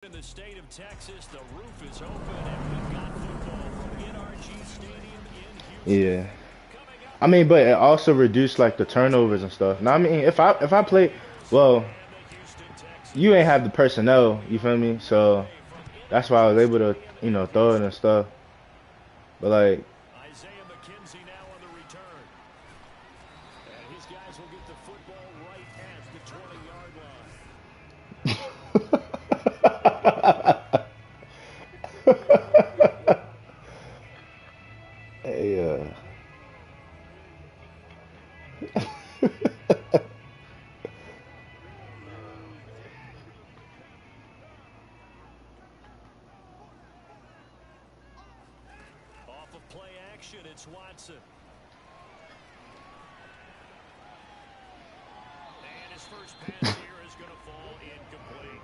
In the state of Texas, the roof is open, and we've got football from NRG Stadium in Houston. Yeah. I mean, but it also reduced like the turnovers and stuff. Now, I mean, if I play, well, you ain't have the personnel. You feel me? So that's why I was able to, throw it and stuff. But like, Isaiah McKenzie now on the return. And his guys will get the football right at the 20-yard hey, line. Off of play action, it's Watson. And his first pass here is going to fall incomplete.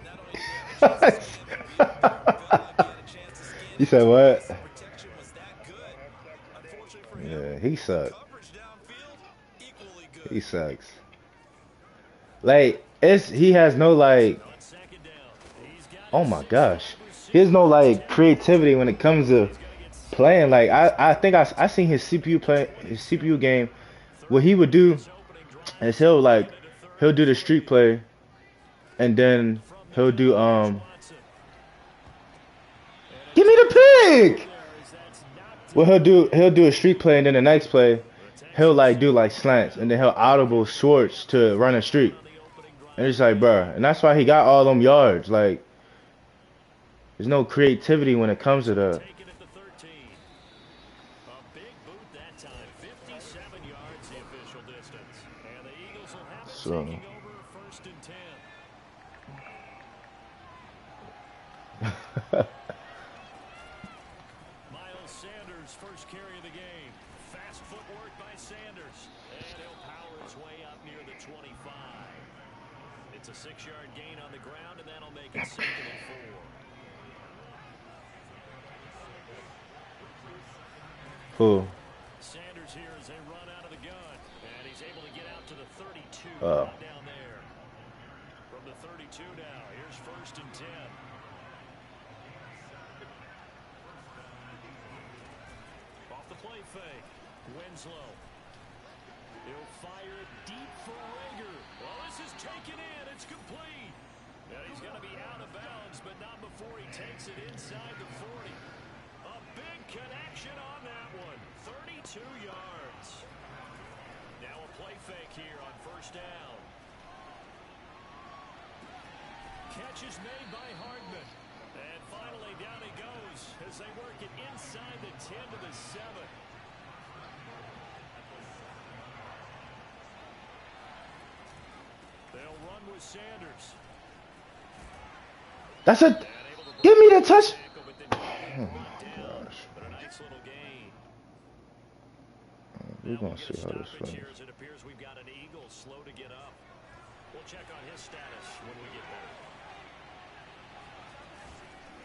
Not only did he have a chance to scan the field there, felt like he had a chance to scan you it said what? twice. The protection was that good. Unfortunately for him, Yeah, he the sucks. coverage downfield, equally He good. sucks. Like, he has no like. On second down, he's got Oh his my six gosh, wide he has no receiver in like Tevin creativity Coleman. when it comes to He's going to get 7 playing. Like, yards. I think I seen his CPU play, his CPU game. What Third he down would on do this opening drive, is so we'll get into third he'll and do the 3. street play, and then From the he'll gun, do here's Watson. And a give me touch the on the play pig. there as that's knocked Well, out. he'll do a street play, and then the next play The he'll Texans like do start like with the slants, and then he'll ball. audible Schwartz to run a Fourth down streak. on the opening And drive it's like, here. bruh, and that's why he got all them yards. Like, there's no creativity when it comes to First and the. take it at the 13. A big boot that time. 57 yards the official distance. And the Eagles will have it So, taking over first and 10. Miles Sanders, first carry of the game. Fast footwork by Sanders. And he'll power his way up near the 25. It's a 6-yard gain on the ground, and that'll make it 2nd and 4. cool. Sanders here as they run out of the gun. And he's able to get out to the 32. Uh, Brought down there. From the 32 now, here's first and 10. Off the play fake. Winslow. He'll fire it deep for Rager. Well, this is taken in. It's complete. And he's going to be out of bounds, but not before he takes it inside the 40. A big connection on that one. 32 yards. Now a play fake here on first down. Catch is made by Hardman. And finally down he goes as they work it inside the 10 to the 7. They'll run with Sanders. that's it. And able to Give break me the the touch. tackle, but then Oh brought down. gosh, But a nice little gain. we're Now we'll gonna get see a how this stoppage goes. here as it appears we've got an Eagle slow to get up. We'll check on his status when we get back.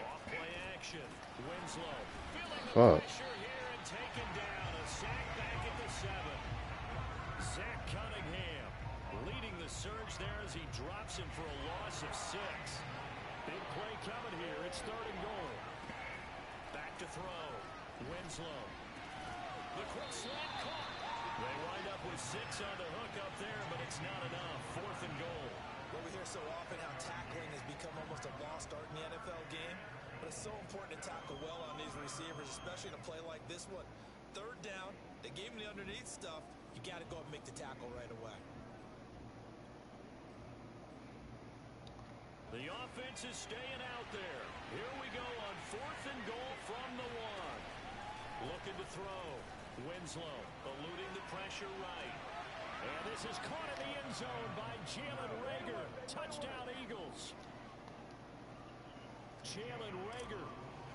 Off play action. Winslow feeling the Fuck. pressure here and taken down. A sack back at the 7. Zach Cunningham leading the surge there as he drops him for a loss of 6. Big play coming here. It's 3rd and goal. Back to throw. Winslow. The quick slant caught. They wind up with 6 on the hook up there, but it's not enough. 4th and goal. Well, we hear so often how tackling has become almost a lost art in the NFL game, but it's so important to tackle well on these receivers, especially in a play like this one. 3rd down, they gave him the underneath stuff. You got to go and make the tackle right away. The offense is staying out there. Here we go on 4th and goal from the 1. Looking to throw. Winslow eluding the pressure right. And this is caught in the end zone by Jalen Rager. Touchdown Eagles. Jalen Rager,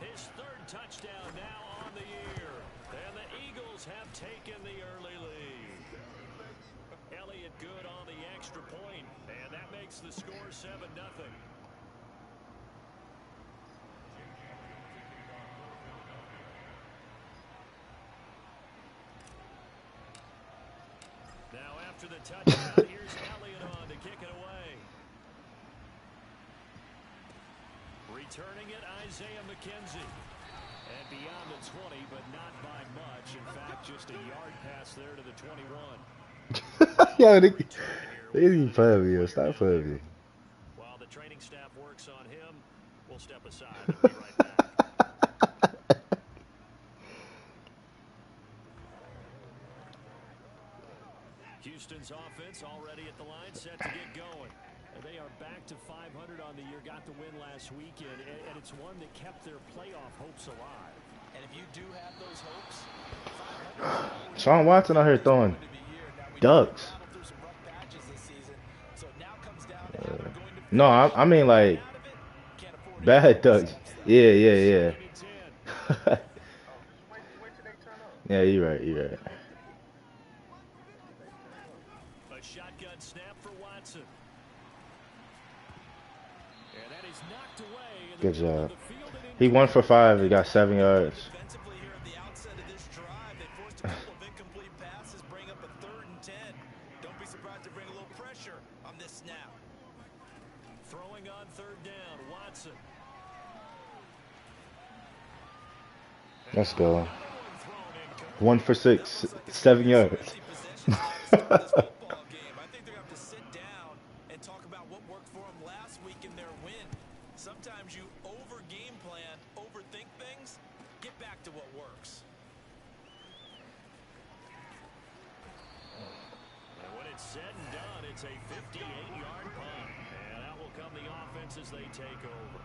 his 3rd touchdown now on the year. And the Eagles have taken the early lead. Elliott good on the extra point, and that makes the score 7-0. Now after the touchdown, here's Elliott on to kick it away. Returning it, Isaiah McKenzie. And beyond the 20, but not by much. In fact, just a yard pass there to the 21. Yo, they didn't play me. Yo. Stop playing me. While the training staff works on him, we'll step aside. We'll be right back. Houston's offense already at the line, set to get going. And they are back to 500 on the year, got the win last weekend, and it's one that kept their playoff hopes alive. And if you do have those hopes, Sean Watson out here throwing ducks. No, I mean like bad ducks. Yeah. Yeah, you're right. A shotgun snap for Watson. And that is knocked away. Good job. He 1 for 5. He got 7 yards. Defensively here at the outset of this drive, they forced a couple of incomplete passes, bring up a 3rd and 10. Don't be surprised to bring a little pressure on this snap. Throwing on 3rd down, Watson. Let's go. 1 for 6, 7 yards. I think they're going to have to sit down and talk about what worked for them last week in their win. Sometimes you over-game plan, overthink things, get back to what works. And when it's said and done, it's a 58-yard punt. And out will come the offense as they take over.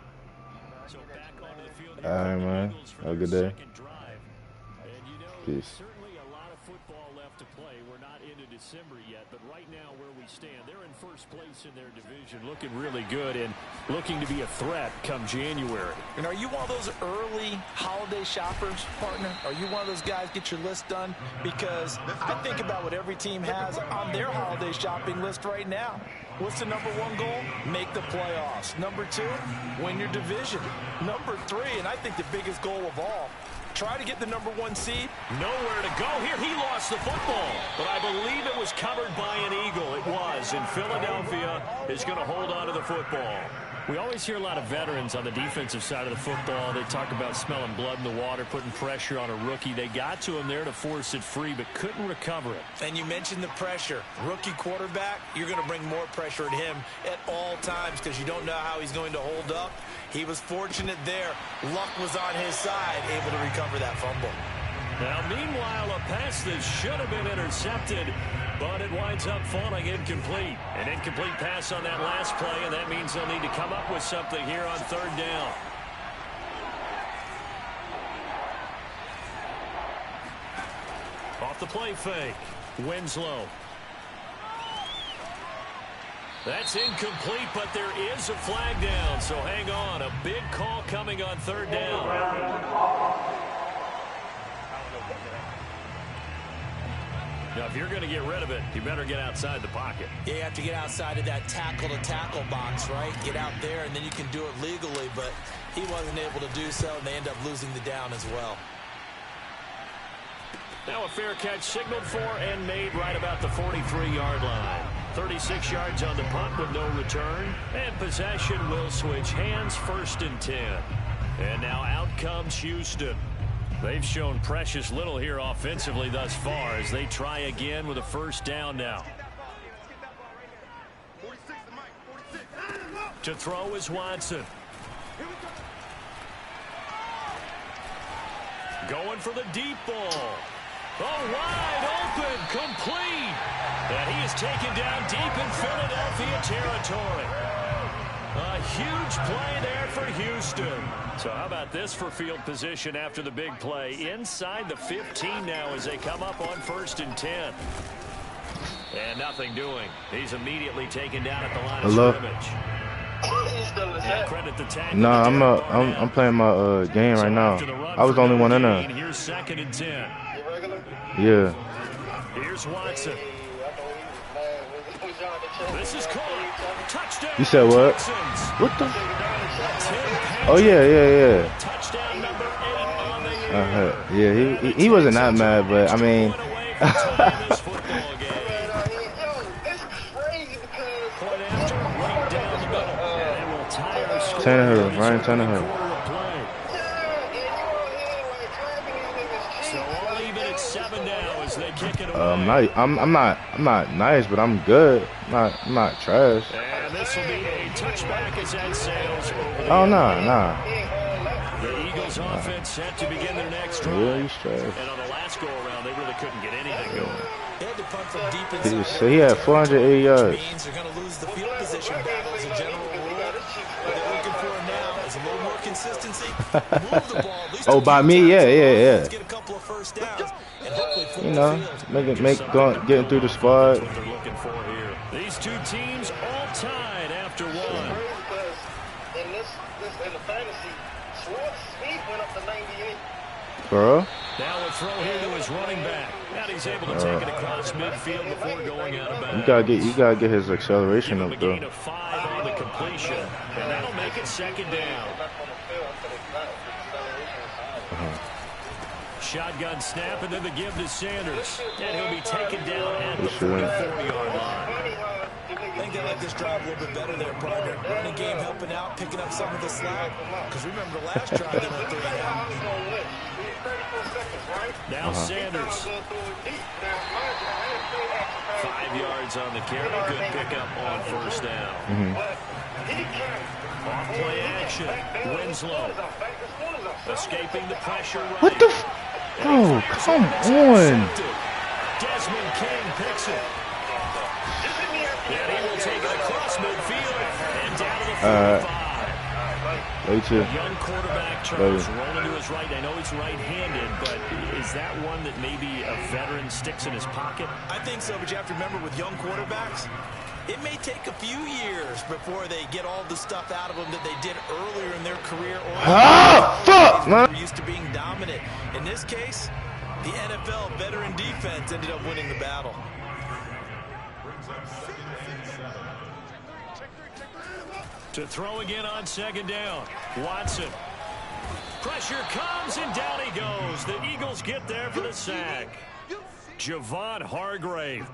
So back onto the field here. All right, man. Have a good day. Second drive. And you know, Peace. certainly a lot of football left to play. We're not into December yet, but right now where we stand, they're in first place in their division, looking really good and looking to be a threat come January. And are you one of those early holiday shoppers, partner? Are you one of those guys get your list done? Because I think about what every team has on their holiday shopping list right now. What's the number 1 goal? Make the playoffs. Number 2, win your division. Number 3, and I think the biggest goal of all, try to get the number 1 seed. Nowhere to go here. He lost the football, but I believe it was covered by an Eagle. It was, and Philadelphia is going to hold on to the football. We always hear a lot of veterans on the defensive side of the football. They talk about smelling blood in the water, putting pressure on a rookie. They got to him there to force it free, but couldn't recover it. And you mentioned the pressure. Rookie quarterback, you're going to bring more pressure at him at all times because you don't know how he's going to hold up. He was fortunate there. Luck was on his side, able to recover that fumble. Now, meanwhile, a pass that should have been intercepted, but it winds up falling incomplete. An incomplete pass on that last play, and that means they'll need to come up with something here on 3rd down. Off the play fake, Winslow. That's incomplete, but there is a flag down, so hang on. A big call coming on 3rd down. Now, if you're going to get rid of it, you better get outside the pocket. Yeah, you have to get outside of that tackle-to-tackle box, right? Get out there, and then you can do it legally, but he wasn't able to do so, and they end up losing the down as well. Now a fair catch signaled for and made right about the 43-yard line. 36 yards on the punt with no return, and possession will switch hands, 1st and 10. And now out comes Houston. They've shown precious little here offensively thus far as they try again with a 1st down now. To throw is Watson. Going for the deep ball. Oh, wide open, complete. And he is taken down deep in Philadelphia territory. A huge play there for Houston. So how about this for field position after the big play? Inside the 15 now as they come up on 1st and 10. And nothing doing. He's immediately taken down at the line of scrimmage. And credit the tackle. No, I'm playing my game right now. I was the only one in there. Here's 2nd and 10. Yeah. Here's Watson. This is caught. Touchdown. You said what? Texans. What the? Oh yeah. Touchdown number 8 on the year. Yeah, he wasn't that mad, but I mean. It's crazy because Point after, right down the middle. And it will tie our score Tannehill. Ryan Tannehill. So all even at 7 now as they kick it away. I'm not nice, but I'm good. I'm not trash. And this will be a touchback as that sails over. Oh nah. The Eagles offense set to begin their next drive. Yeah, he's trash. And on the last go around, they really couldn't get anything going. They had to punt from deep inside. So he had 480 yards. Means they're going to lose the field position battle as a general rule. What they're looking for now is a little more consistency. Move the ball. At least Oh, by me, yeah. Get a couple of first downs and hopefully flip You know, getting through the squad. What they're looking for here. These two teams all tied after one. In the fantasy, Smith went up to 98. Bro. Now a throw here to his running back. And he's able to take it across midfield before going out of bounds. You gotta get his acceleration up, A though. gain of 5 on the completion. And that'll make it second down. Shotgun snap and then the give to Sanders. And he'll be taken down at the 44-yard line. I think they like this drive a little bit better there, partner. Running game helping out, picking up some of the slack. Because remember the last drive they went 3 and out. Now Sanders. 5 yards on the carry. Good pickup on first down. Off play action. Winslow. Escaping the pressure. Right. What the? Oh, come on. Desmond King picks it. And he will take it across midfield and down to the 45. Young quarterback Charles rolling to his right. I know he's right-handed, but is that one that maybe a veteran sticks in his pocket? I think so, but you have to remember with young quarterbacks, it may take a few years before they get all the stuff out of them that they did earlier in their career. Fuck, man. They're used to being dominant. In this case, the NFL veteran defense ended up winning the battle. To throw again on second down. Watson. Pressure comes and down he goes. The Eagles get there for the sack. Javon Hargrave.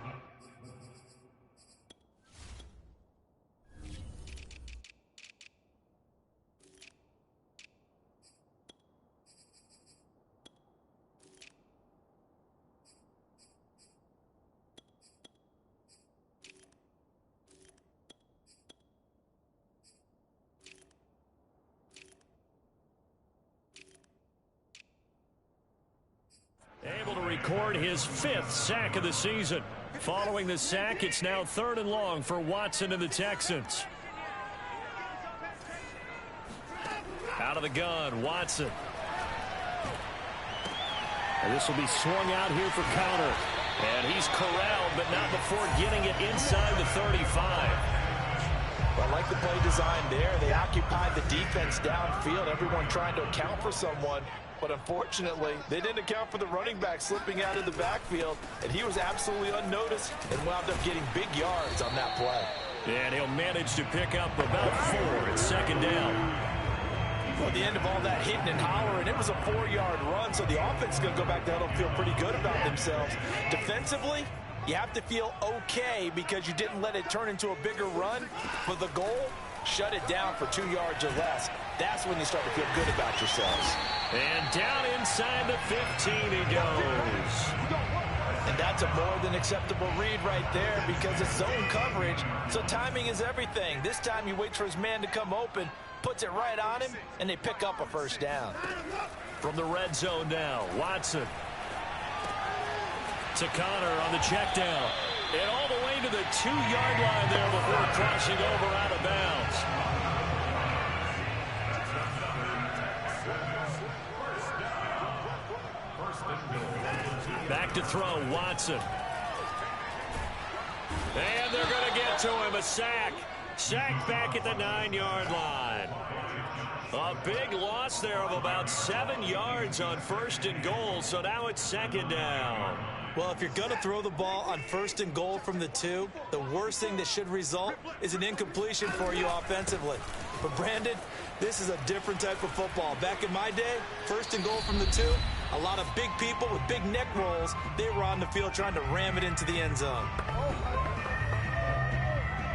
Able to record his 5th sack of the season. Following the sack, it's now 3rd and long for Watson and the Texans. Out of the gun, Watson. And this will be swung out here for counter. And he's corralled, but not before getting it inside the 35. Well, I like the play design there. They occupied the defense downfield, everyone trying to account for someone. But unfortunately, they didn't account for the running back slipping out of the backfield, and he was absolutely unnoticed and wound up getting big yards on that play. And he'll manage to pick up about 4 at second down. Well, at the end of all that hitting and hollering, it was a 4-yard run, so the offense is going to go back to huddle and feel pretty good about themselves. Defensively, you have to feel okay because you didn't let it turn into a bigger run. For the goal, shut it down for 2 yards or less. That's when you start to feel good about yourselves. And down inside the 15 he goes. And that's a more than acceptable read right there because it's zone coverage, so timing is everything. This time he waits for his man to come open, puts it right on him, and they pick up a first down. From the red zone now, Watson. To Connor on the check down. And all the way to the 2-yard line there before crossing over out of bounds. Back to throw, Watson. And they're going to get to him, a sack. Sack back at the 9-yard line. A big loss there of about 7 yards on 1st and goal, so now it's second down. Well, if you're going to throw the ball on 1st and goal from the 2, the worst thing that should result is an incompletion for you offensively. But, Brandon, this is a different type of football. Back in my day, 1st and goal from the 2, a lot of big people with big neck rolls, they were on the field trying to ram it into the end zone.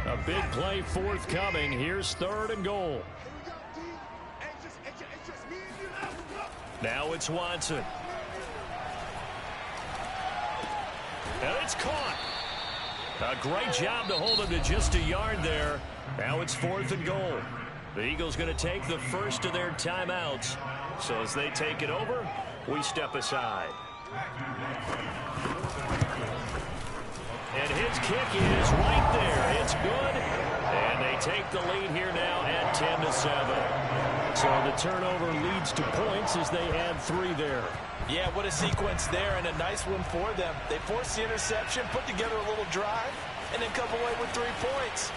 A big play forthcoming. Here's 3rd and goal. Now it's Watson. And it's caught. A great job to hold him to just a yard there. Now it's 4th and goal. The Eagles going to take the first of their timeouts. So as they take it over, we step aside. And his kick is right there. It's good. And they take the lead here now at 10-7. So the turnover leads to points as they add 3 there. Yeah, what a sequence there, and a nice one for them. They forced the interception, put together a little drive, and then come away with 3 points.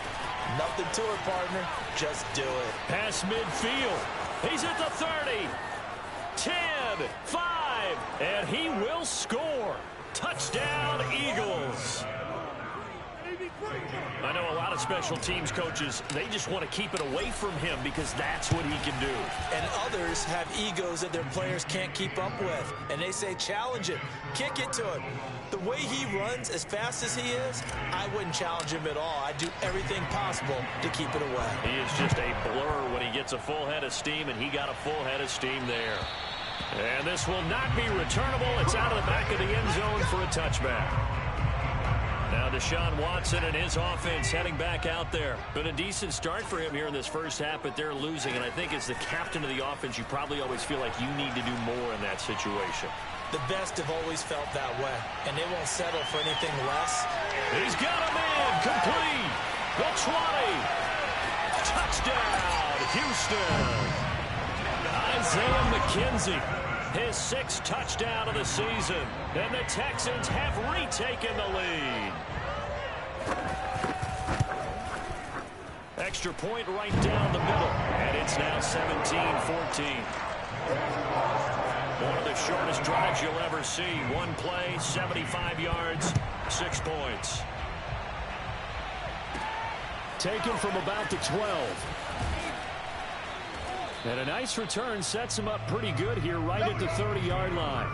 Nothing to it, partner. Just do it. Pass midfield. He's at the 30. 10, 5, and he will score. Touchdown, Eagles. I know a lot of special teams coaches, they just want to keep it away from him because that's what he can do. And others have egos that their players can't keep up with. And they say, challenge him, kick it to him. The way he runs as fast as he is, I wouldn't challenge him at all. I'd do everything possible to keep it away. He is just a blur when he gets a full head of steam, and he got a full head of steam there. And this will not be returnable. It's out of the back of the end zone for a touchback. Now Deshaun Watson and his offense heading back out there. Been a decent start for him here in this first half, but they're losing. And I think as the captain of the offense, you probably always feel like you need to do more in that situation. The best have always felt that way, and they won't settle for anything less. He's got a man complete. The 20. Touchdown, Houston. Isaiah McKenzie, his 6th touchdown of the season. And the Texans have retaken the lead. Extra point right down the middle. And it's now 17-14. One of the shortest drives you'll ever see. One play, 75 yards, 6 points. Taken from about the 12. And a nice return sets him up pretty good here right at the 30-yard line.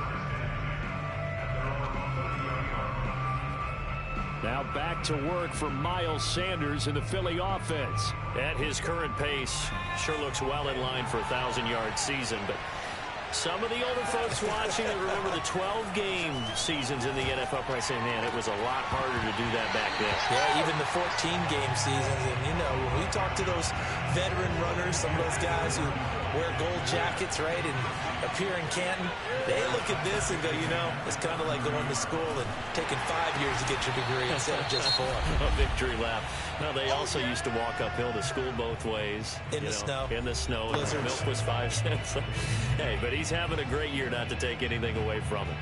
Now back to work for Miles Sanders in the Philly offense. At his current pace, sure looks well in line for a 1,000-yard season, but some of the older folks watching that remember the 12-game seasons in the NFL probably say, man, it was a lot harder to do that back then. Yeah, even the 14-game seasons. And, you know, when we talk to those veteran runners, some of those guys who wear gold jackets, right, and appear in Canton, they look at this and go, you know, it's kind of like going to school and taking 5 years to get your degree instead of just 4. A victory lap. No, they also used to walk uphill to school both ways. In the snow. In the snow. Blizzards. Milk was 5 cents. Hey, but he's having a great year, not to take anything away from him.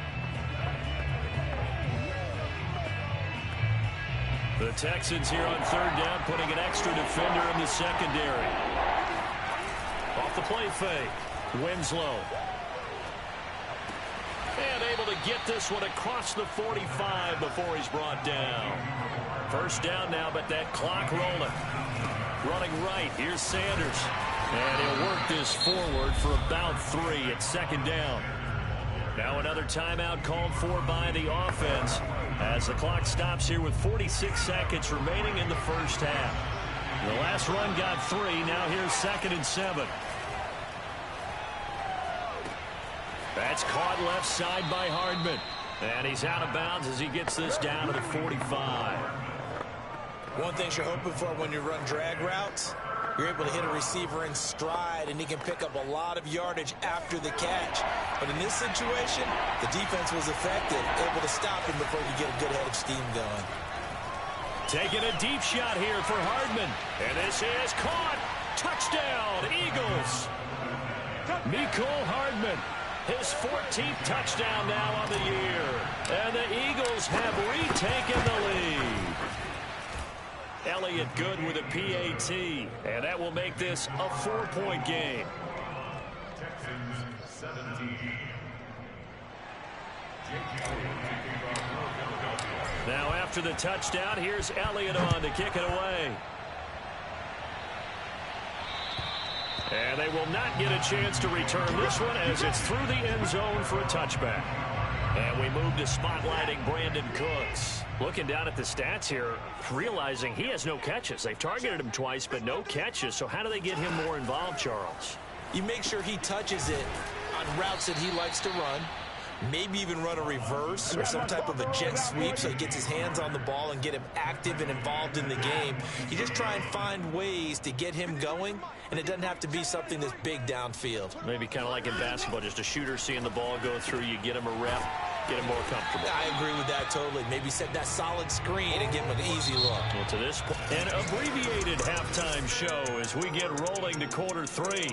The Texans here on 3rd down, putting an extra defender in the secondary. Off the play fake. Winslow. And able to get this one across the 45 before he's brought down. First down now, but that clock rolling. Running right, here's Sanders. And he'll work this forward for about 3 at 2nd down. Now another timeout called for by the offense as the clock stops here with 46 seconds remaining in the first half. The last run got 3. Now here's 2nd and 7. That's caught left side by Hardman. And he's out of bounds as he gets this down to the 45. One thing you're hoping for when you run drag routes, you're able to hit a receiver in stride, and he can pick up a lot of yardage after the catch. But in this situation, the defense was effective, able to stop him before he get a good head of steam going. Taking a deep shot here for Hardman. And this is caught. Touchdown, Eagles. Mecole Hardman. His 14th touchdown now on the year. And the Eagles have retaken the lead. Elliott good with a PAT. And that will make this a 4-point game. Now after the touchdown, here's Elliott on to kick it away. And they will not get a chance to return this one as it's through the end zone for a touchback. And we move to spotlighting Brandon Cooks. Looking down at the stats here, realizing he has no catches. They've targeted him twice, but no catches. So how do they get him more involved, Charles? You make sure he touches it on find routes that he likes to run. Maybe even run a reverse or some type of a jet sweep so he gets his hands on the ball and get him active and involved in the game. You just try and find ways to get him going, and it doesn't have to be something that's big downfield. Maybe kind of like in basketball, just a shooter seeing the ball go through, you get him a rep, get him more comfortable. I agree with that totally. Maybe set that solid screen and give him an easy look. Well, to this point, an abbreviated halftime show as we get rolling to quarter 3.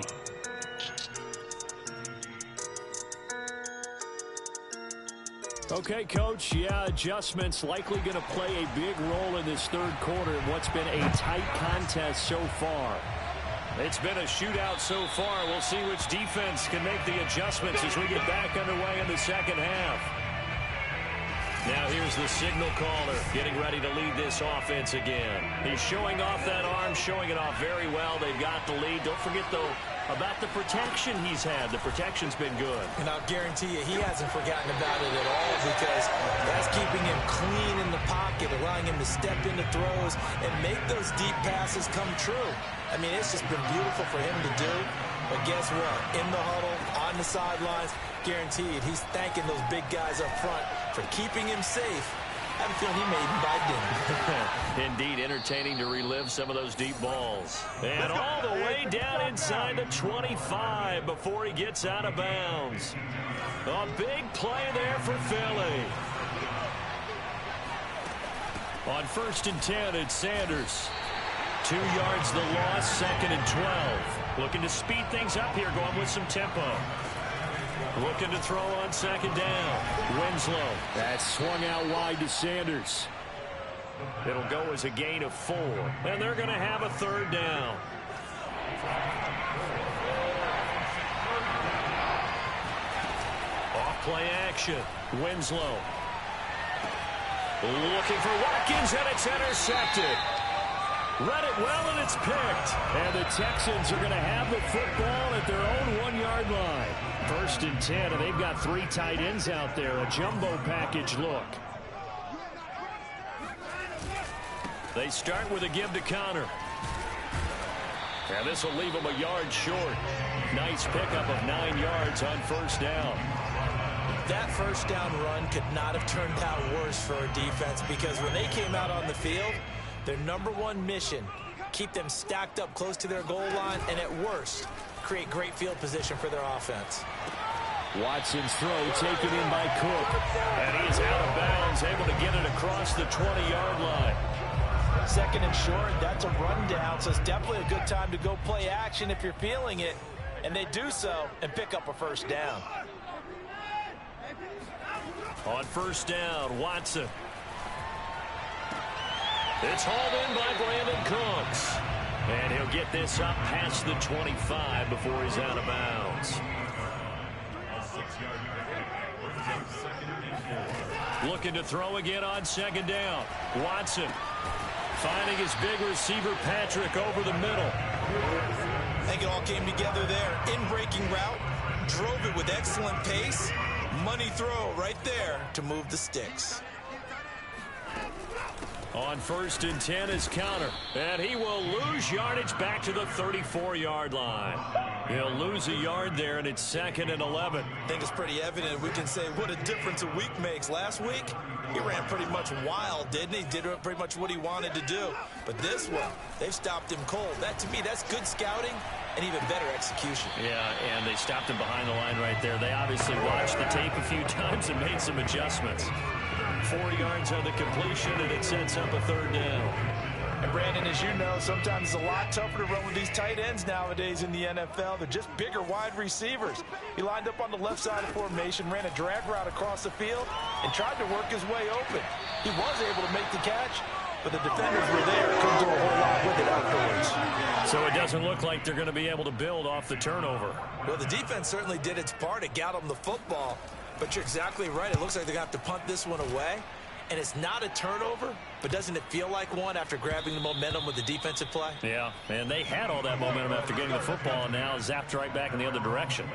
Okay, Coach, yeah, adjustments likely going to play a big role in this third quarter in what's been a tight contest so far. It's been a shootout so far. We'll see which defense can make the adjustments as we get back underway in the second half. Now here's the signal caller getting ready to lead this offense again. He's showing off that arm, showing it off very well. They've got the lead. Don't forget, though, about the protection he's had. The protection's been good. And I'll guarantee you he hasn't forgotten about it at all because that's keeping him clean in the pocket, allowing him to step into throws and make those deep passes come true. I mean, it's just been beautiful for him to do. But guess what? In the huddle, on the sidelines, guaranteed he's thanking those big guys up front for keeping him safe. I have a feeling he may even buy dinner. Indeed, entertaining to relive some of those deep balls. And all the way down inside the 25 before he gets out of bounds. A big play there for Philly. On 1st and 10, it's Sanders. 2 yards the loss, 2nd and 12. Looking to speed things up here, going with some tempo. Looking to throw on 2nd down. Winslow. That's swung out wide to Sanders. It'll go as a gain of 4. And they're going to have a 3rd down. Off-play action. Winslow. Looking for Watkins, and it's intercepted. Read it well, and it's picked. And the Texans are going to have the football at their own 1-yard line. 1st and 10, and they've got 3 tight ends out there. A jumbo package look. They start with a give to Connor. And this will leave them a yard short. Nice pickup of 9 yards on 1st down. That 1st down run could not have turned out worse for a defense because when they came out on the field, their #1 mission, keep them stacked up close to their goal line, and at worst, create great field position for their offense. Watson's throw taken in by Cook. And he's out of bounds, able to get it across the 20-yard line. 2nd and short, that's a rundown, so it's definitely a good time to go play action if you're feeling it. And they do so and pick up a 1st down. On 1st down, Watson. It's hauled in by Brandon Cooks. And he'll get this up past the 25 before he's out of bounds. Looking to throw again on 2nd down. Watson finding his big receiver Patrick over the middle. I think it all came together there. In-breaking route, drove it with excellent pace. Money throw right there to move the sticks. On 1st and 10 is Connor. And he will lose yardage back to the 34-yard line. He'll lose a yard there, and it's 2nd and 11. I think it's pretty evident. We can say what a difference a week makes. Last week, he ran pretty much wild, didn't he? Did pretty much what he wanted to do. But this one, they've stopped him cold. That, to me, that's good scouting and even better execution. Yeah, and they stopped him behind the line right there. They obviously watched the tape a few times and made some adjustments. 4 yards on the completion, and it sets up a 3rd down. And Brandon, as you know, sometimes it's a lot tougher to run with these tight ends nowadays in the NFL. They're just bigger wide receivers. He lined up on the left side of formation, ran a drag route across the field, and tried to work his way open. He was able to make the catch, but the defenders were there. Couldn't do a whole lot with it afterwards. So it doesn't look like they're going to be able to build off the turnover. Well, the defense certainly did its part. It got them the football. But you're exactly right. It looks like they're going to have to punt this one away. And it's not a turnover, but doesn't it feel like one after grabbing the momentum with the defensive play? Yeah, and they had all that momentum after getting the football, and now zapped right back in the other direction.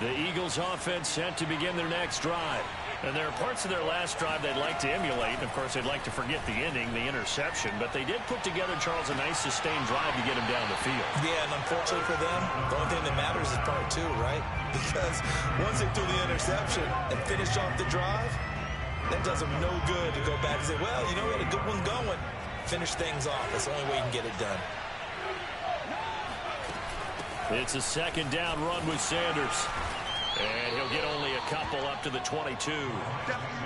The Eagles offense set to begin their next drive. And there are parts of their last drive they'd like to emulate. And, of course, they'd like to forget the ending, the interception. But they did put together, Charles, a nice sustained drive to get him down the field. Yeah, and unfortunately for them, the only thing that matters is part 2, right? Because once they threw the interception and finished off the drive, that does them no good to go back and say, well, you know, we had a good one going. Finish things off. That's the only way you can get it done. It's a second down run with Sanders. And he'll get only a couple up to the 22.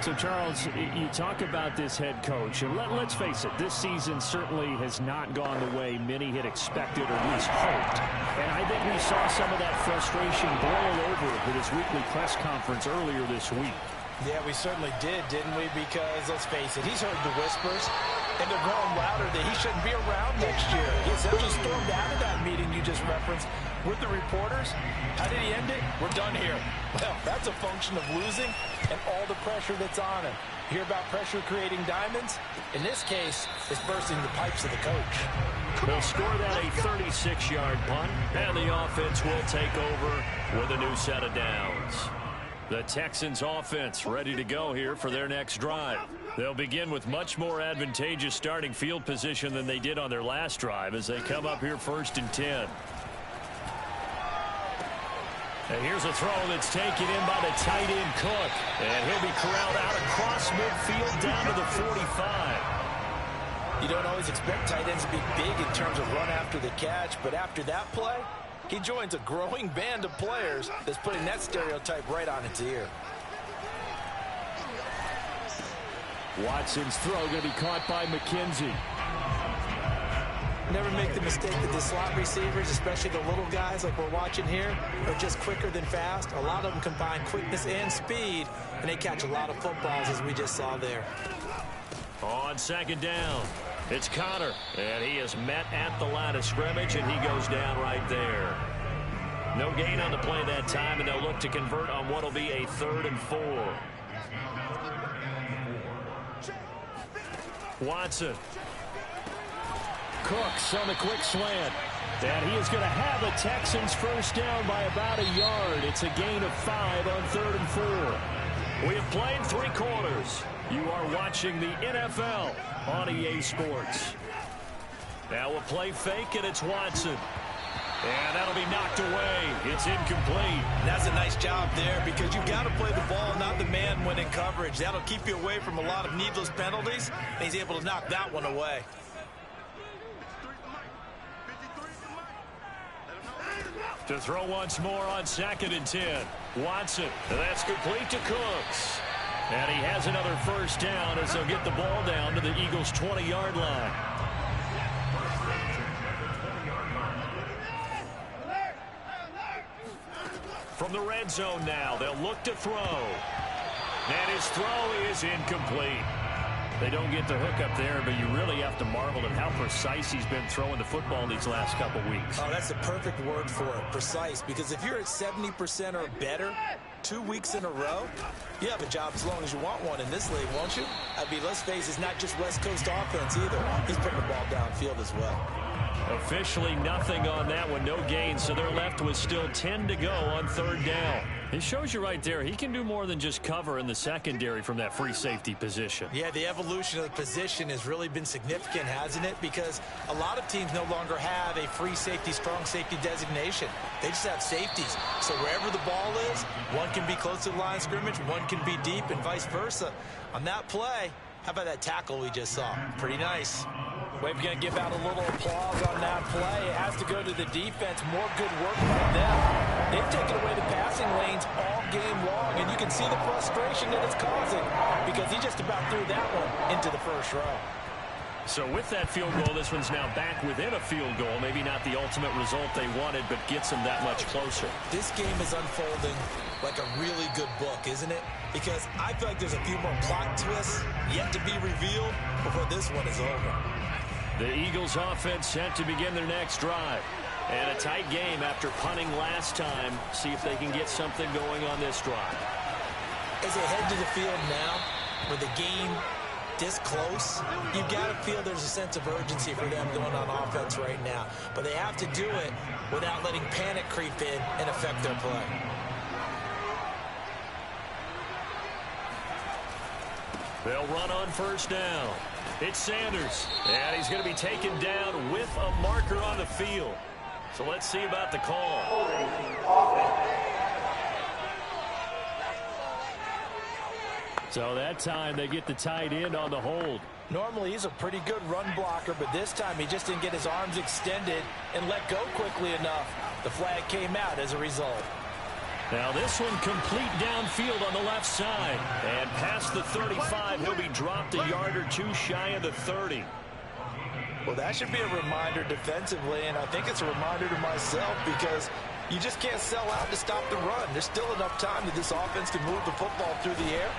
So, Charles, you talk about this head coach, and let's face it, this season certainly has not gone the way many had expected or at least hoped. And I think we saw some of that frustration boil over with his weekly press conference earlier this week. Yeah, we certainly did, didn't we? Because, let's face it, he's heard the whispers, and they're growing louder that he shouldn't be around next year. He essentially stormed out of that meeting you just referenced with the reporters. How did he end it? We're done here. Well, that's a function of losing and all the pressure that's on him. Hear about pressure creating diamonds? In this case, it's bursting the pipes of the coach. They'll score that a 36-yard punt, and the offense will take over with a new set of downs. The Texans offense ready to go here for their next drive. They'll begin with much more advantageous starting field position than they did on their last drive as they come up here 1st and 10. And here's a throw that's taken in by the tight end Cook. And he'll be corralled out across midfield down to the 45. You don't always expect tight ends to be big in terms of run after the catch, but after that play, he joins a growing band of players that's putting that stereotype right on its ear. Watson's throw going to be caught by McKenzie. Never make the mistake that the slot receivers, especially the little guys like we're watching here, are just quicker than fast. A lot of them combine quickness and speed, and they catch a lot of footballs, as we just saw there. On second down, it's Connor, and he is met at the line of scrimmage, and he goes down right there. No gain on the play that time, and they'll look to convert on what will be a 3rd and 4. Watson. Cooks on the quick slant. And he is going to have the Texans first down by about a yard. It's a gain of 5 on 3rd and 4. We have played 3 quarters. You are watching the NFL on EA Sports. Now we'll play fake, and it's Watson. And that'll be knocked away. It's incomplete. That's a nice job there because you've got to play the ball, not the man when in coverage. That'll keep you away from a lot of needless penalties, and he's able to knock that one away. To throw once more on 2nd and 10. Watson, and that's complete to Cooks. And he has another first down as they'll get the ball down to the Eagles' 20-yard line. From the red zone now, they'll look to throw. And his throw is incomplete. They don't get the hook up there, but you really have to marvel at how precise he's been throwing the football these last couple weeks. Oh, that's the perfect word for it, precise, because if you're at 70% or better 2 weeks in a row, you have a job as long as you want one in this league, won't you? I mean, let's face it, it's not just West Coast offense either. He's putting the ball downfield as well. Officially nothing on that one, no gain, so they're left with still 10 to go on 3rd down. It shows you right there, he can do more than just cover in the secondary from that free safety position. Yeah, the evolution of the position has really been significant, hasn't it? Because a lot of teams no longer have a free safety, strong safety designation. They just have safeties. So wherever the ball is, one can be close to the line of scrimmage, one can be deep, and vice versa. On that play, how about that tackle we just saw? Pretty nice. We're going to give out a little applause on that play. It has to go to the defense. More good work by them. They've taken away the passing lanes all game long, and you can see the frustration that it's causing because he just about threw that one into the first row. So with that field goal, this one's now back within a field goal. Maybe not the ultimate result they wanted, but gets them that much closer. This game is unfolding like a really good book, isn't it? Because I feel like there's a few more plot twists yet to be revealed before this one is over. The Eagles offense set to begin their next drive. And a tight game after punting last time. See if they can get something going on this drive. As they head to the field now, with the game this close, you've got to feel there's a sense of urgency for them going on offense right now. But they have to do it without letting panic creep in and affect their play. They'll run on 1st down. It's Sanders, and he's going to be taken down with a marker on the field. So let's see about the call. So that time they get the tight end on the hold. Normally he's a pretty good run blocker, but this time he just didn't get his arms extended and let go quickly enough. The flag came out as a result. Now this one complete downfield on the left side. And past the 35, he'll be dropped a yard or two shy of the 30. Well, that should be a reminder defensively, and I think it's a reminder to myself because you just can't sell out to stop the run. There's still enough time that this offense can move the football through the air,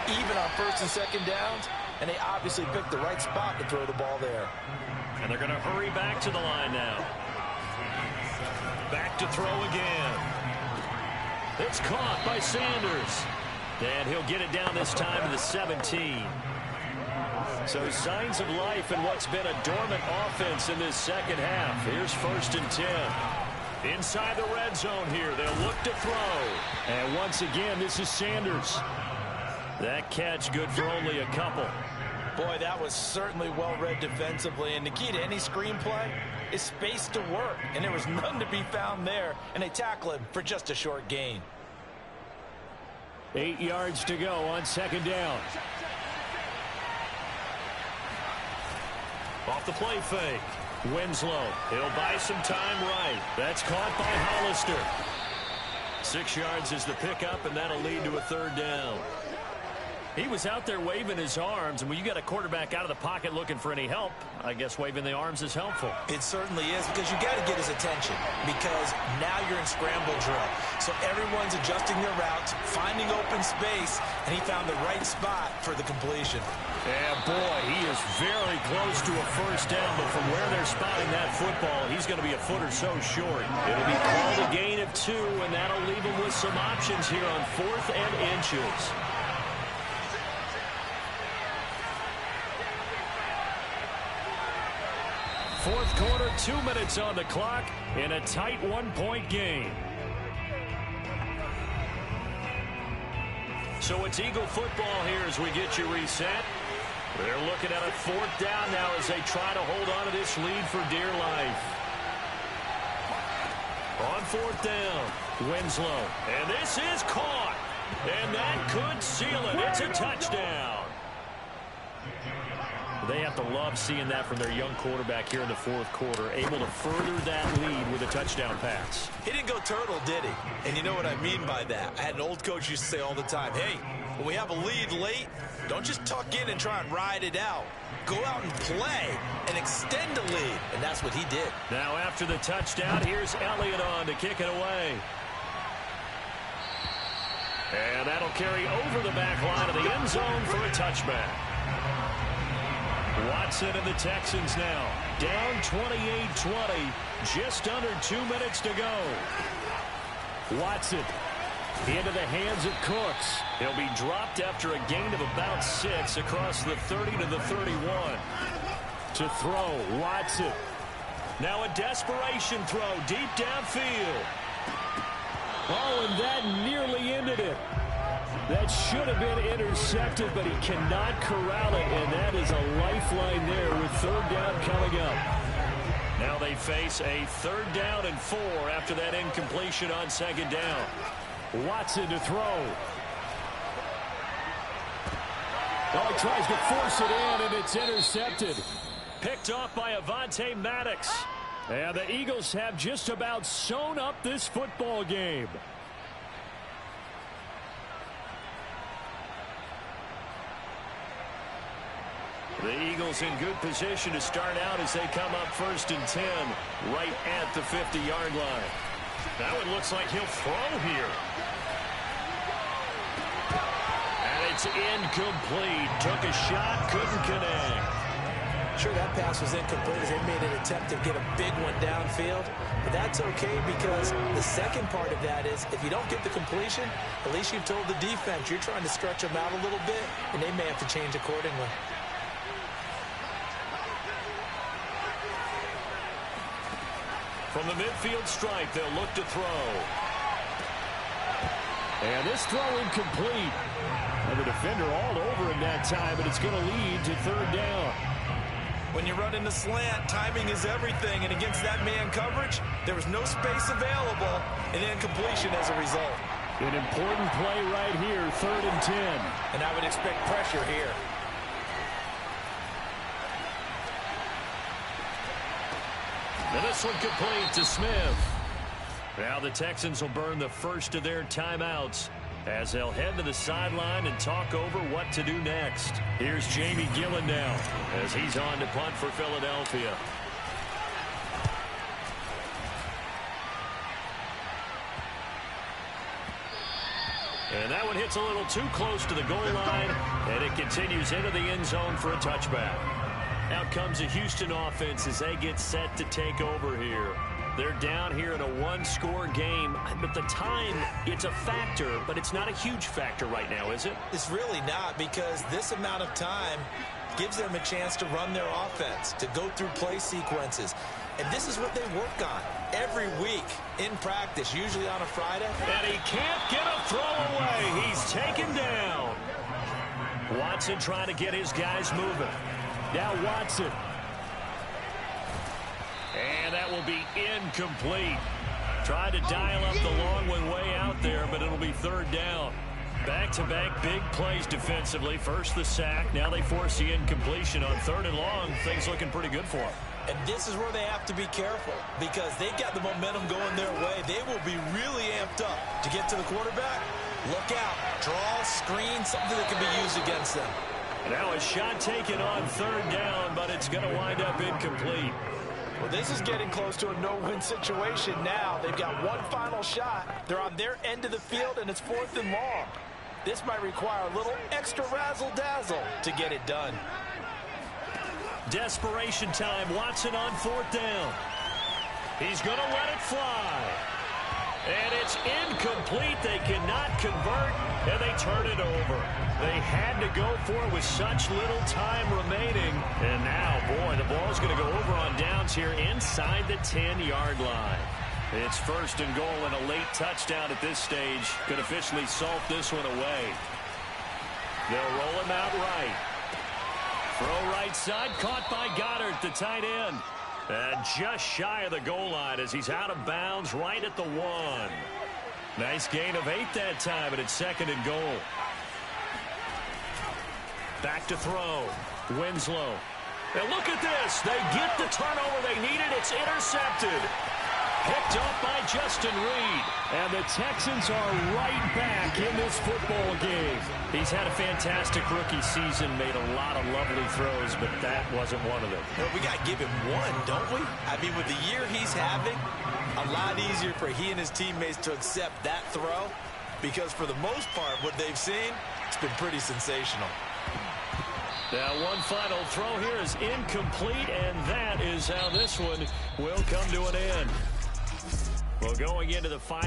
even on first and second downs, and they obviously picked the right spot to throw the ball there. And they're going to hurry back to the line now. Back to throw again. It's caught by Sanders. And he'll get it down this time to the 17. So signs of life in what's been a dormant offense in this second half. Here's 1st and 10. Inside the red zone here. They'll look to throw. And once again, this is Sanders. That catch good for only a couple. Boy, that was certainly well-read defensively. And the key to any screenplay is space to work. And there was none to be found there. And they tackle him for just a short gain. 8 yards to go on 2nd down. Off the play fake. Winslow. He'll buy some time right. That's caught by Hollister. 6 yards is the pickup, and that'll lead to a 3rd down. He was out there waving his arms, and when you got a quarterback out of the pocket looking for any help, I guess waving the arms is helpful. It certainly is, because you got to get his attention, because now you're in scramble drill. So everyone's adjusting their routes, finding open space, and he found the right spot for the completion. Yeah, boy, he is very close to a 1st down, but from where they're spotting that football, he's going to be a foot or so short. It'll be called a gain of 2, and that'll leave him with some options here on 4th and inches. Fourth quarter, 2 minutes on the clock in a tight 1-point game. So it's Eagle football here as we get you reset. They're looking at a 4th down now as they try to hold on to this lead for dear life. On 4th down, Winslow. And this is caught. And that could seal it. It's a touchdown. They have to love seeing that from their young quarterback here in the 4th quarter, able to further that lead with a touchdown pass. He didn't go turtle, did he? And you know what I mean by that. I had an old coach used to say all the time, hey, when we have a lead late, don't just tuck in and try and ride it out. Go out and play and extend the lead. And that's what he did. Now after the touchdown, here's Elliott on to kick it away. And that'll carry over the back line of the end zone for a touchback. Watson and the Texans now down 28-20, just under 2 minutes to go. Watson into the hands of Cooks. He'll be dropped after a gain of about 6 across the 30 to the 31. To throw, Watson. Now a desperation throw deep downfield. Oh, and that nearly ended it. That should have been intercepted, but he cannot corral it, and that is a lifeline there with 3rd down coming up. Now they face a 3rd down and 4 after that incompletion on 2nd down. Watson to throw. Oh, he tries to force it in, and it's intercepted. Picked off by Avonte Maddox. And the Eagles have just about sewn up this football game. The Eagles in good position to start out as they come up 1st and 10 right at the 50-yard line. Now it looks like he'll throw here. And it's incomplete. Took a shot, couldn't connect. Sure, that pass was incomplete as they made an attempt to get a big one downfield. But that's okay because the second part of that is if you don't get the completion, at least you've told the defense you're trying to stretch them out a little bit, and they may have to change accordingly. From the midfield stripe, they'll look to throw. And this throw incomplete. And the defender all over him that time, but it's going to lead to 3rd down. When you run in the slant, timing is everything, and against that man coverage, there was no space available, and incompletion as a result. An important play right here, 3rd and 10. And I would expect pressure here. And this one complete to Smith. Now the Texans will burn the first of their timeouts as they'll head to the sideline and talk over what to do next. Here's Jamie Gillen now as he's on to punt for Philadelphia. And that one hits a little too close to the goal line, and it continues into the end zone for a touchback. Out comes the Houston offense as they get set to take over here. They're down here in a one-score game, but the time, it's a factor, but it's not a huge factor right now, is it? It's really not, because this amount of time gives them a chance to run their offense, to go through play sequences. And this is what they work on every week in practice, usually on a Friday. And he can't get a throw away. He's taken down. Watson trying to get his guys moving. Now Watson. And that will be incomplete. Tried to dial up the long one way out there, but it'll be 3rd down. Back-to-back big plays defensively. First the sack. Now they force the incompletion on 3rd and long. Things looking pretty good for them. And this is where they have to be careful, because they've got the momentum going their way. They will be really amped up to get to the quarterback. Look out. Draw, screen, something that can be used against them. Now a shot taken on 3rd down, but it's going to wind up incomplete. Well, this is getting close to a no-win situation now. They've got one final shot. They're on their end of the field, and it's 4th and long. This might require a little extra razzle-dazzle to get it done. Desperation time. Watson on 4th down. He's going to let it fly. And it's incomplete. They cannot convert, and they turn it over. They had to go for it with such little time remaining. And now, boy, the ball's going to go over on downs here inside the 10-yard line. It's 1st and goal, and a late touchdown at this stage could officially salt this one away. They'll roll him out right. Throw right side, caught by Goddard, the tight end. And just shy of the goal line as he's out of bounds right at the 1. Nice gain of 8 that time, and it's 2nd and goal. Back to throw. Winslow. And look at this. They get the turnover they needed. It's intercepted. Picked up by Justin Reed. And the Texans are right back in this football game. He's had a fantastic rookie season, made a lot of lovely throws, but that wasn't one of them. Well, we got to give him one, don't we? I mean, with the year he's having, a lot easier for he and his teammates to accept that throw, because for the most part, what they've seen, it's been pretty sensational. Now one final throw here is incomplete, and that is how this one will come to an end. Well, going into the final.